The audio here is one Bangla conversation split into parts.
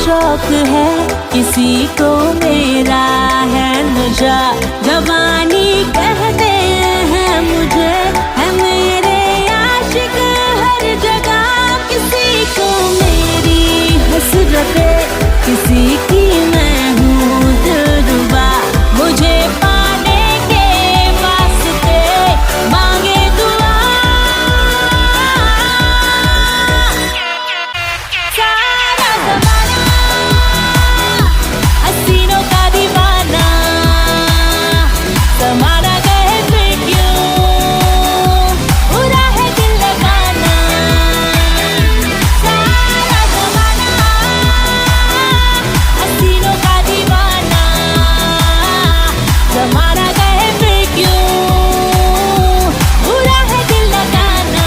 शौक है, किसी को मेरा है नशा। जवानी कहते हैं मुझे, है मेरे आशिक हर जगह। किसी को मेरी हसरते, किसी की मैं हूँ दिलरुबा। मुझे पाने के वास्ते मांगे दुआ। सारा ज़माना हसीनों का दीवाना, ज़माना कहे फिर क्यों बुरा है दिल लगाना। सारा ज़माना हसीनों का दीवाना, ज़माना कहे फिर क्यों बुरा है दिल लगाना।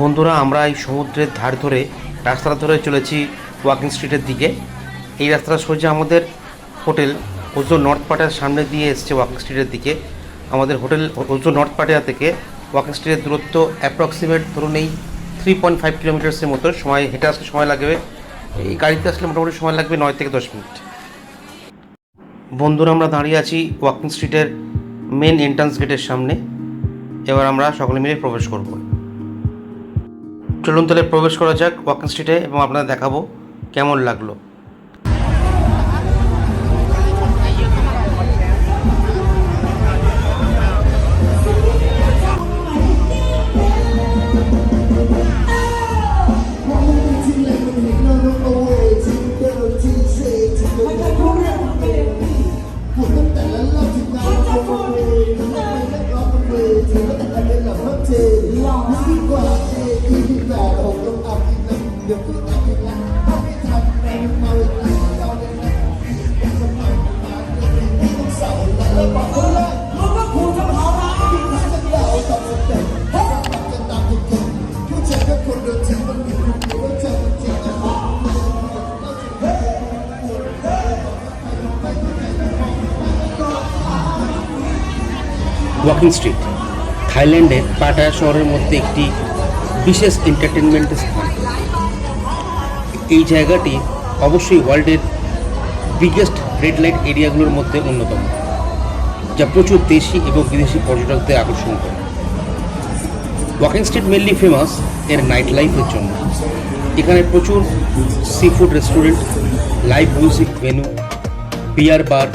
বন্ধুরা, আমরা এই সমুদ্রের ধার ধরে রাস্তাটা ধরে চলেছি ওয়াকিং স্ট্রিটের দিকে। এই রাস্তাটা সোজা আমাদের হোটেল ওজো নর্থ পাটিয়ার সামনে দিয়ে এসছে ওয়াকিং স্ট্রিটের দিকে। আমাদের হোটেল ওজো নর্থ পাটিয়া থেকে ওয়াকিং স্ট্রিটের দূরত্ব অ্যাপ্রক্সিমেট ধরুন এই 3.5 কিলোমিটার্সের মতো। সময় হেঁটে আসলে সময় লাগবে, এই গাড়িতে আসলে মোটামুটি সময় লাগবে 9 থেকে 10 মিনিট। বন্ধুরা, আমরা দাঁড়িয়ে আছি ওয়াকিং স্ট্রিটের মেন এন্ট্রান্স গেটের সামনে। এবার আমরা সকলে মিলে প্রবেশ করব। চলুন তাহলে প্রবেশ করা যাক ওয়াকিং স্ট্রিটে এবং আপনাদের দেখাবো কেমন লাগলো। ওয়াকিং স্ট্রিট থাইল্যান্ডের পাটায়া শহরের মধ্যে একটি বিশেষ এন্টারটেনমেন্টের স্থান। এই জায়গাটি অবশ্যই ওয়ার্ল্ডের বিগেস্ট রেড লাইট এরিয়াগুলোর মধ্যে অন্যতম, যা প্রচুর দেশি এবং বিদেশি পর্যটকদের আকর্ষণ করে। ওয়াকিং স্ট্রিট মেনলি ফেমাস এর নাইট লাইফের জন্য। এখানে প্রচুর sea food restaurant, live music venue, beer bar,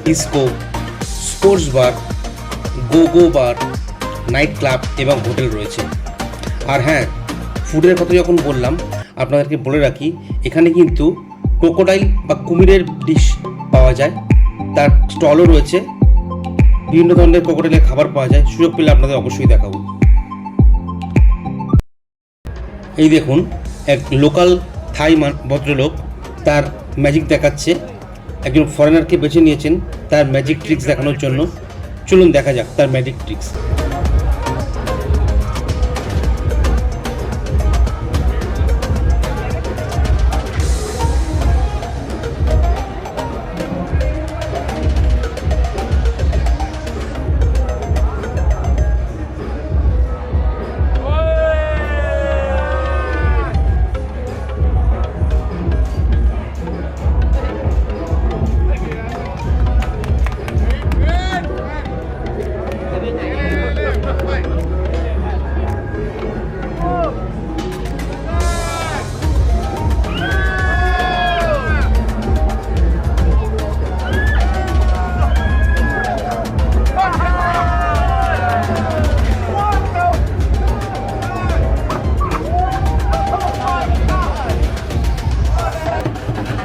disco, sports bar, go bar, night club এবং হোটেল রয়েছে। আর হ্যাঁ, ফুডের কথা যখন বললাম, আপনাদেরকে বলে রাখি এখানে কিন্তু ক্রোকোডাইল বা কুমিরের ডিশ পাওয়া যায়। তার স্টলও রয়েছে, বিভিন্ন ধরনের ক্রোকোডাইলের খাবার পাওয়া যায়। সুযোগ পেলে আপনাদের অবশ্যই দেখাবো। এই দেখুন, এক লোকাল থাই ভদ্রলোক তার ম্যাজিক দেখাচ্ছে। একজন ফরেনারকে বেছে নিয়েছেন তার ম্যাজিক ট্রিক্স দেখানোর জন্য। চলুন দেখা যাক তার ম্যাজিক ট্রিক্স।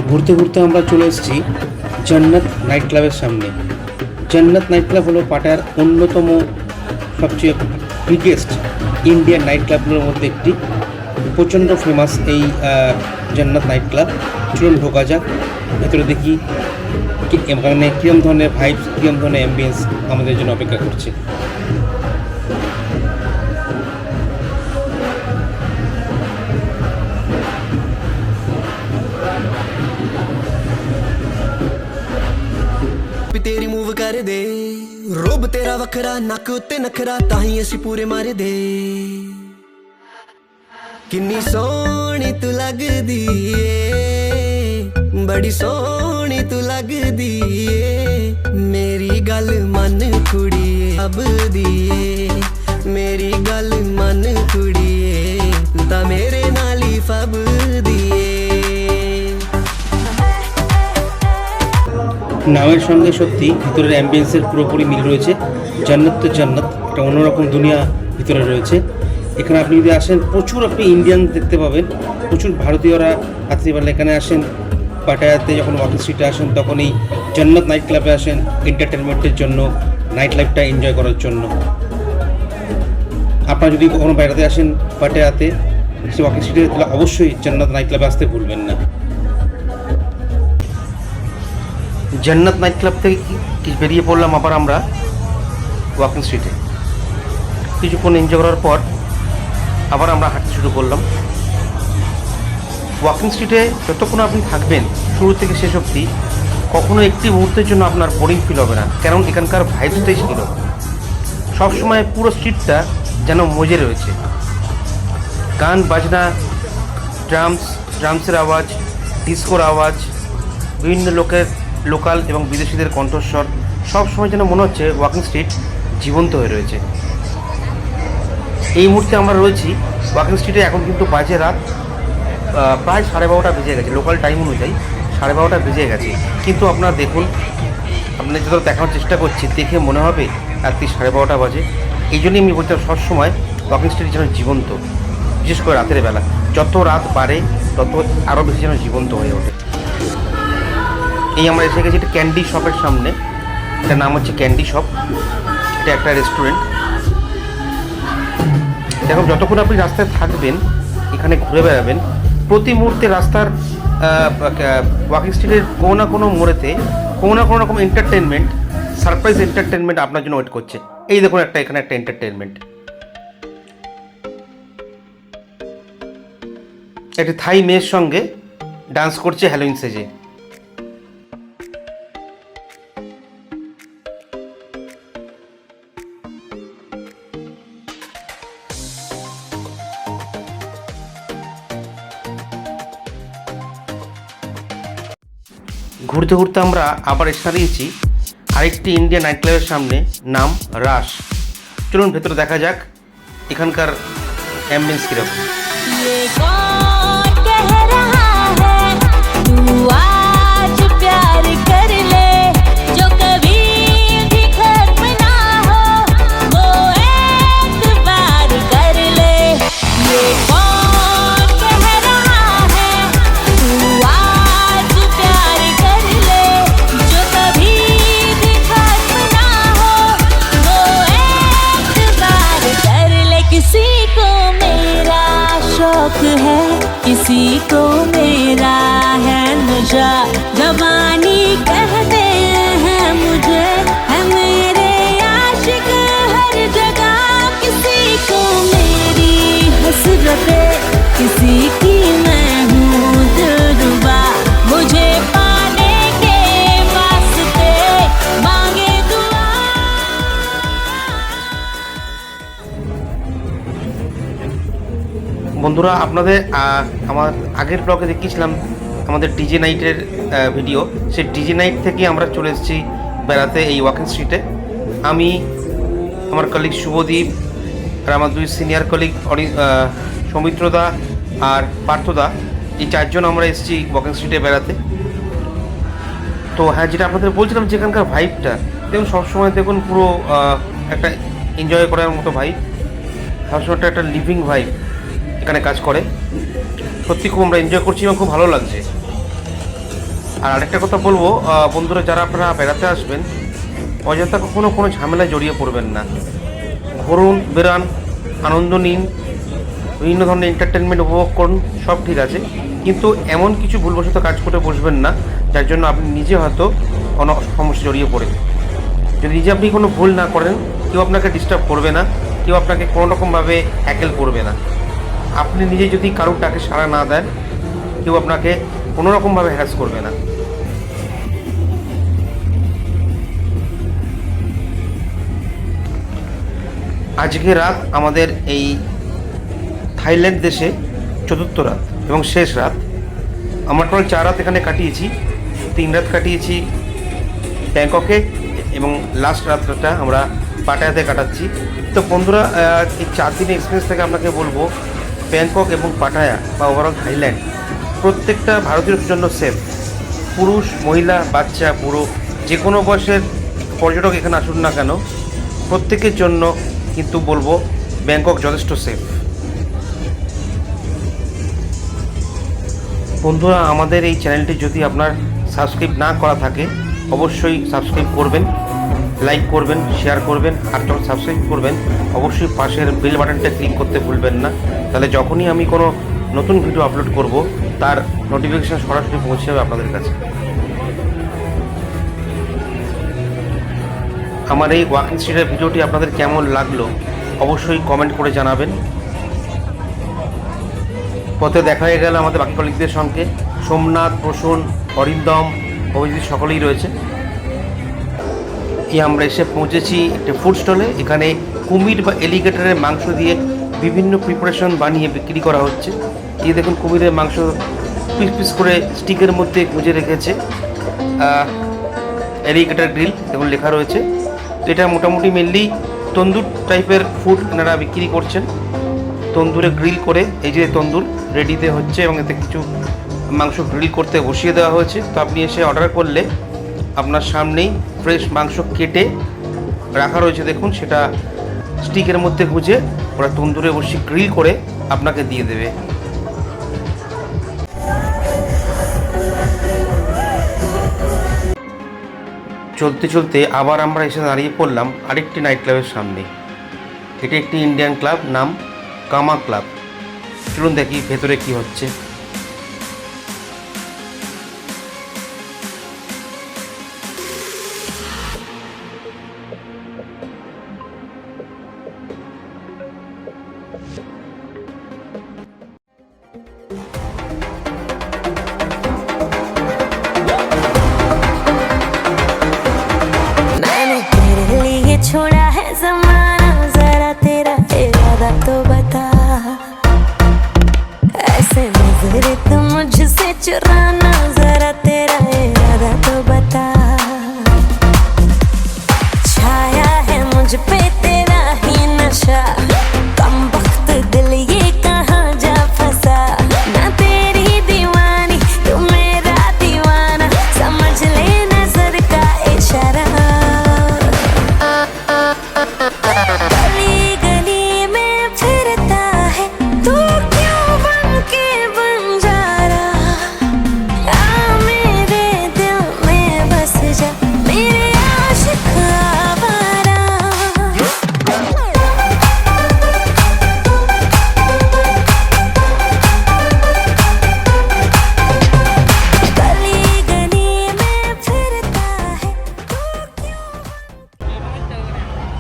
ঘুরতে ঘুরতে আমরা চলে এসেছি জান্নাত নাইট ক্লাবের সামনে। জান্নাত নাইট ক্লাব হলো পাটায়ার অন্যতম সবচেয়ে বিগেস্ট ইন্ডিয়ান নাইট ক্লাবগুলোর মধ্যে একটি। প্রচণ্ড ফেমাস এই জান্নাত নাইট ক্লাব। চলুন ঢোকা যাক, ভেতরে দেখি এখানে কীরকম ধরনের ভাইবস, কীরকম ধরনের অ্যাম্বিয়েন্স আমাদের জন্য অপেক্ষা করছে। तेरी मूव मूव कर दे रोब तेरा वखरा नक उत्ते नखरा ताही असी पूरे मार दे किन्नी सोहनी तू लगदी ए बड़ी सोहनी तू लगदी ए मेरी गल मन कुड़िए अब दिए मेरी गल मन कुड़िए तू ता मेरे नाल ही फब दिए নামের সঙ্গে সত্যি ভিতরের অ্যাম্বিয়েন্সের পুরোপুরি মিল রয়েছে। জান্নাত তো জান্নাত, একটা অন্যরকম দুনিয়া ভিতরে রয়েছে। এখানে আপনি যদি আসেন প্রচুর আপনি ইন্ডিয়ান দেখতে পাবেন, প্রচুর ভারতীয়রা রাত্রিবেলা এখানে আসেন। পাটায়াতে যখন ওয়াকিং স্ট্রিটে আসেন তখন এই জান্নাত নাইট ক্লাবে আসেন এন্টারটেনমেন্টের জন্য, নাইট লাইফটা এনজয় করার জন্য। আপনারা যদি কখনো বেড়াতে আসেন পাটায়াতে সে ওয়াকিং স্ট্রিটে, তাহলে অবশ্যই জান্নাত নাইট ক্লাবে আসতে ভুলবেন না। জান্নাত নাইট ক্লাব থেকে বেরিয়ে পড়লাম আবার আমরা ওয়াকিং স্ট্রিটে। কিছুক্ষণ এনজয় করার পর আবার আমরা হাঁটতে শুরু করলাম। ওয়াকিং স্ট্রিটে যতক্ষণ আপনি থাকবেন শুরু থেকে শেষ অবধি কখনো একটি মুহূর্তের জন্য আপনার বোরিং ফিল হবে না, কারণ এখানকার ভাইবসটাই ছিল। সবসময় পুরো স্ট্রিটটা যেন মজে রয়েছে। গান বাজনা, ড্রামসের আওয়াজ, ডিস্কোর আওয়াজ, বিভিন্ন লোকাল এবং বিদেশিদের কণ্ঠস্বর, সব সময় যেন মনে হচ্ছে ওয়াকিং স্ট্রিট জীবন্ত হয়ে রয়েছে। এই মুহূর্তে আমরা রয়েছি ওয়াকিং স্ট্রিটে। এখন কিন্তু বাজে রাত প্রায় 12:30 বেজে গেছে, লোকাল টাইম অনুযায়ী 12:30 বেজে গেছে। কিন্তু আপনারা দেখুন, আপনাদের যত দেখানোর চেষ্টা করছি দেখে মনে হবে রাত্রি 12:30 বাজে। এই জন্যই আমি বলতাম সবসময় ওয়াকিং স্ট্রিট যেন জীবন্ত, বিশেষ করে রাতের বেলা। যত রাত বাড়ে তত আরও বেশি যেন জীবন্ত হয়ে ওঠে। এই আমরা এসে গেছি একটা ক্যান্ডি শপের সামনে। এটার নাম হচ্ছে ক্যান্ডি শপ। এটা একটা রেস্টুরেন্ট। দেখুন, যতক্ষণ আপনি রাস্তায় থাকবেন, এখানে ঘুরে বেড়াবেন, প্রতি মুহূর্তে রাস্তার ওয়াকিং স্ট্রিটের কোনো না কোনো মোড়েতে কোনো না কোনো রকম এন্টারটেনমেন্ট, সারপ্রাইজ এন্টারটেনমেন্ট আপনার জন্য ওয়েট করছে। এই দেখুন এখানে একটা এন্টারটেনমেন্ট, একটি থাই মেয়ের সঙ্গে ডান্স করছে হ্যালোইন সেজে। ঘুরতে ঘুরতে আমরা আবার এসে দাঁড়িয়েছি আরেকটি ইন্ডিয়ান নাইট ক্লাবের সামনে, নাম রাশ। চলুন ভেতরে দেখা যাক এখানকার অ্যাম্বিয়েন্স কীরকম। ये कौन कह रहा है तू आज प्यार कर ले जो कभी भी खत्म ना हो वो एक बार कर ले ये कौन कह रहा है तू आज प्यार कर ले जो कभी भी खत्म ना हो वो एक बार कर ले किसी को मेरा शौक है किसी को मेरा है नशा जवानी कहते हैं मुझे है मेरे आशिक हर जगह किसी को मेरी हसरते किसी की मैं हूँ दिलरुबा मुझे पाने के वास्ते मांगे दुआ। বন্ধুরা, আপনাদের আমার আগের ব্লগে দেখিয়েছিলাম আমাদের ডিজে নাইটের ভিডিও। সেই ডিজে নাইট থেকে আমরা চলে এসেছি বেড়াতে এই ওয়াকিং স্ট্রিটে। আমি, আমার কলিগ শুভদীপ আর আমার দুই সিনিয়র কলিগ সৌমিত্রদা আর পার্থদা, এই চারজন আমরা এসেছি ওয়াকিং স্ট্রিটে বেড়াতে। তো হ্যাঁ, যেটা আপনাদের বলছিলাম, যেখানকার ভাইবটা দেখুন, সবসময় দেখুন পুরো একটা এনজয় করার মতো ভাইব, সবসময় একটা লিভিং ভাইব এখানে কাজ করে। সত্যি খুব আমরা এনজয় করছি এবং খুব ভালো লাগছে। আর আরেকটা কথা বলবো, বন্ধুরা, যারা আপনারা বেড়াতে আসবেন অযথা কখনো কোনো ঝামেলায় জড়িয়ে পড়বেন না। ঘুরুন, বেরান, আনন্দ নিন, বিভিন্ন ধরনের এন্টারটেনমেন্ট উপভোগ করুন, সব ঠিক আছে, কিন্তু এমন কিছু ভুলবশত কাজ করে বসবেন না যার জন্য আপনি নিজে হয়তো কোনো সমস্যা জড়িয়ে পড়েন। যদি নিজে আপনি কোনো ভুল না করেন, কেউ আপনাকে ডিস্টার্ব করবে না, কেউ আপনাকে কোনো রকমভাবে হ্যাকেল করবে না। আপনি নিজে যদি কারোর ডাকে সাড়া না দেন, কেউ আপনাকে কোনো রকমভাবে হ্যারাস করবে না। আজকে রাত আমাদের এই থাইল্যান্ড দেশে চতুর্থ রাত এবং শেষ রাত। আমরা টোটাল 4 রাত এখানে কাটিয়েছি। 3 রাত কাটিয়েছি ব্যাংককে এবং লাস্ট রাতটা আমরা পাটায়াতে কাটাচ্ছি। তো বন্ধুরা, এই 4 দিনের এক্সপিরিয়েন্স থেকে আপনাকে বলবো ব্যাংকক এবং পাটায়া বা ওভারঅল থাইল্যান্ড প্রত্যেকটা ভারতীয়র জন্য সেফ। পুরুষ, মহিলা, বাচ্চা, বুড়ো যে কোনো বয়সের পর্যটক এখানে আসুন না কেন, প্রত্যেকের জন্য কিন্তু বলবো ব্যাংকক যথেষ্ট সেফ। বন্ধুরা, আমাদের এই চ্যানেলটি যদি আপনার সাবস্ক্রাইব না করা থাকে অবশ্যই সাবস্ক্রাইব করবেন, লাইক করবেন, শেয়ার করবেন, আর যখন সাবস্ক্রাইব করবেন অবশ্যই পাশের বেল বাটনটা ক্লিক করতে ভুলবেন না। তাহলে যখনই আমি কোনো নতুন ভিডিও আপলোড করব তার নোটিফিকেশান সরাসরি পৌঁছে যাবে আপনাদের কাছে। আমার এই ওয়াকিং স্ট্রিটের ভিডিওটি আপনাদের কেমন লাগলো অবশ্যই কমেন্ট করে জানাবেন। পথে দেখা হয়ে গেল আমাদের বাকি কলিগদের সঙ্গে। সোমনাথ, প্রসূন, অরিন্দম, অভিজিৎ সকলেই রয়েছে। আমরা এসে পৌঁছেছি একটা ফুড স্টলে। এখানে কুমির বা এলিগেটরের মাংস দিয়ে বিভিন্ন প্রিপারেশন বানিয়ে বিক্রি করা হচ্ছে। এই দেখুন কুমিরের মাংস পিস পিস করে স্টিকের মধ্যে গুঁজে রেখেছে। এলিগেটর গ্রিল দেখুন লেখা রয়েছে। তো এটা মোটামুটি মেনলি তন্দুর টাইপের ফুড এনারা বিক্রি করছেন। তন্দুরে গ্রিল করে এই যে তন্দুর রেডিতে হচ্ছে এবং এতে কিছু মাংস গ্রিল করতে বসিয়ে দেওয়া হয়েছে। তো আপনি এসে অর্ডার করলে আপনার সামনেই ফ্রেশ মাংস কেটে রাখা রয়েছে। দেখুন সেটা স্টিকের মধ্যে গুঁজে ওরা তন্দুরে বসিয়ে গ্রিল করে আপনাকে দিয়ে দেবে। চলতে চলতে আবার আমরা এসে দাঁড়িয়ে পড়লাম আরেকটি নাইট ক্লাবের সামনে। এটি একটি ইন্ডিয়ান ক্লাব, নাম কামা ক্লাব। চলুন দেখি ভেতরে কি হচ্ছে। मैंने तेरे लिए छोड़ा है जमाना, जरा तेरा इरादा तो बता। ऐसे नजरे तो मुझसे चुराना, जरा तेरा इरादा तो बता। छाया है मुझ पे तेरा ही नशा, कम वक्त दिल ये कहाँ जा फंसा। ना तेरी दीवानी तू मेरा दीवाना, समझ ले नजर का इशारा। गली गली में फिरता है तू क्यों बन के बंजारा। आ मेरे दिल में बस जा, मेरे आशिक आवारा। गली गली में फिरता है तू क्यों।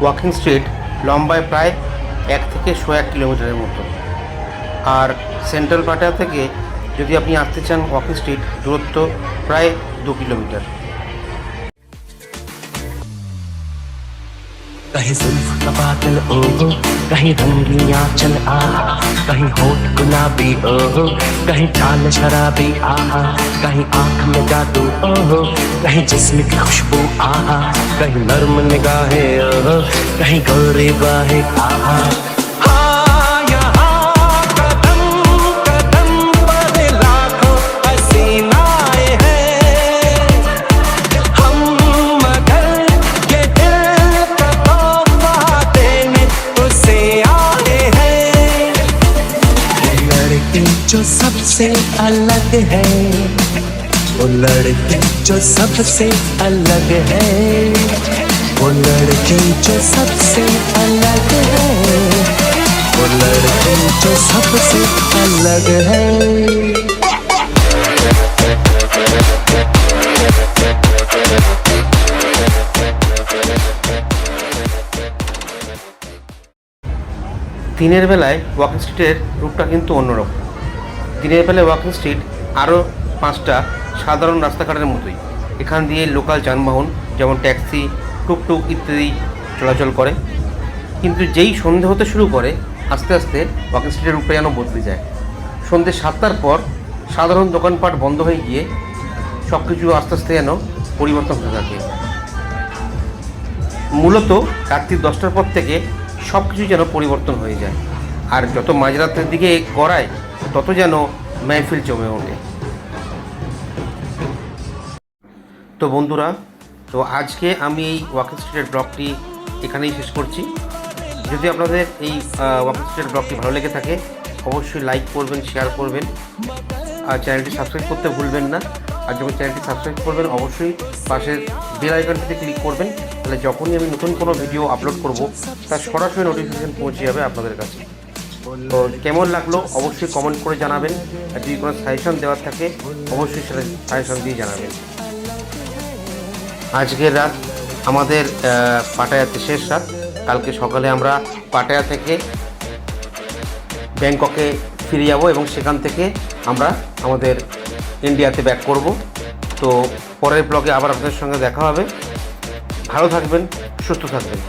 ওয়াকিং স্ট্রিট লম্বায় প্রায় 1 থেকে 1.5 কিলোমিটারের মতো। আর সেন্ট্রাল পাটায়া থেকে যদি আপনি আসতে চান ওয়াকিং স্ট্রিট দূরত্ব প্রায় 2 কিলোমিটার। कहीं जुल्फ का बादल ओहो, कहीं रंगियां चल आहा, कहीं होठ गुलाबी ओहो, कहीं चाल शराबी आहा, कहीं आंख में जादू ओहो, कहीं जिस्म की खुशबू आहा, कहीं नर्म निगाहें ओहो, कहीं गोरी बाहें आहा। हाँ, यहाँ कदम कदम पर लाखों हसीनाएं हैं, हम मगर ये दिल का तोहफा देने उसे आए हैं। वो लड़की जो सबसे अलग है, वो लड़की जो सबसे अलग है, वो लड़की जो सबसे अलग है, वो लड़की जो सबसे अलग है। দিনের বেলায় ওয়াকিং স্ট্রিটের রূপটা কিন্তু অন্যরকম। দিনের বেলায় ওয়াকিং স্ট্রিট আরও 5টা সাধারণ রাস্তাঘাটের মতোই। এখান দিয়ে লোকাল যানবাহন যেমন ট্যাক্সি, টুকটুক ইত্যাদি চলাচল করে। কিন্তু যেই সন্ধে হতে শুরু করে আস্তে আস্তে ওয়াকিং স্ট্রিটের রূপটা যেন বদলে যায়। সন্ধে 7টার পর সাধারণ দোকানপাট বন্ধ হয়ে গিয়ে সব কিছু আস্তে আস্তে যেন পরিবর্তন হতে থাকে। মূলত রাত্রি 10টার পর থেকে সব কিছু যেন পরিবর্তন হয়ে যায়, আর যত মাঝরাতের দিকে গড়ায় তত যেন মেহফিল জমে ওঠে। তো বন্ধুরা, তো আজকে আমি এই ওয়াকিং স্ট্রিটের ব্লগটি এখানেই শেষ করছি। যদি আপনাদের এই ওয়াকিং স্ট্রিটের ব্লগটি ভালো লেগে থাকে অবশ্যই লাইক করবেন, শেয়ার করবেন, আর চ্যানেলটি সাবস্ক্রাইব করতে ভুলবেন না। আর যখন চ্যানেলটি সাবস্ক্রাইব করবেন অবশ্যই পাশের বেল আইকনটিতে ক্লিক করবেন, তাহলে যখনই আমি নতুন কোনো ভিডিও আপলোড করব তার সরাসরি নোটিফিকেশান পৌঁছে যাবে আপনাদের কাছে। তো কেমন লাগলো অবশ্যই কমেন্ট করে জানাবেন, আর যদি কোনো সাজেশন দেওয়ার থাকে অবশ্যই সেটা সাজেশন দিয়ে জানাবেন। আজকের রাত আমাদের পাটায়াতে শেষ রাত। কালকে সকালে আমরা পাটায়া থেকে ব্যাংককে ফিরে যাব এবং সেখান থেকে আমরা আমাদের ইন্ডিয়াতে ব্যাক করব। তো পরের ব্লগে আবার আপনাদের সঙ্গে দেখা হবে। ভালো থাকবেন, সুস্থ থাকবেন।